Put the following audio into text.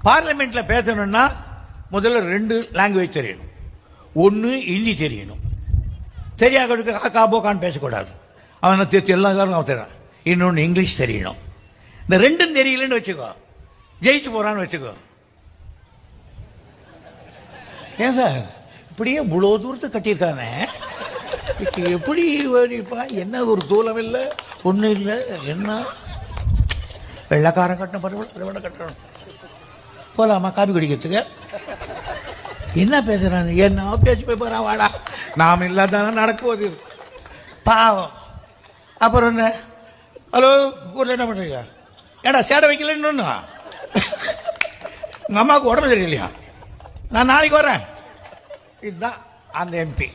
பார்லிமெண்ட்ல பேசணும்னா முதல்ல 2 லாங்குவேஜ் தெரியணும். ஒன்று ஹிந்தி தெரியணும். தெரியாதவனுக்கு காக்கா போக்கான்னு பேசக்கூடாது. அவனை எல்லாரும் அவன் தெரியும். இன்னொன்று இங்கிலீஷ் தெரியணும். இந்த 2ம் தெரியலன்னு வச்சுக்கோ, ஜெயிச்சு போறான்னு வச்சுக்கோ. ஏன் சார் இப்படியே இவ்வளோ தூரத்துக்கு கட்டியிருக்காங்க, எப்படி என்ன ஒரு தூரம் இல்லை, ஒன்றும் இல்லை. என்ன வெள்ளக்காரன் கட்டணும், பரவாயில்ல அதை விட கட்டணும். போலாமா காபி குடிக்கிறதுக்கு? என்ன பேசுறாங்க, என்ன பேச்சு போய் போறா, வாடா நாம் இல்லாதானே நடக்குவது பாவம். அப்புறம் என்ன, ஹலோ ஊரில் என்ன பண்ணுறீங்க? ஏடா சேடை வைக்கலன்னு உங்க அம்மாவுக்கு உடம்பு தெரியலையா, நான் நாளைக்கு வரேன். இதுதான் அந்த எம்பி.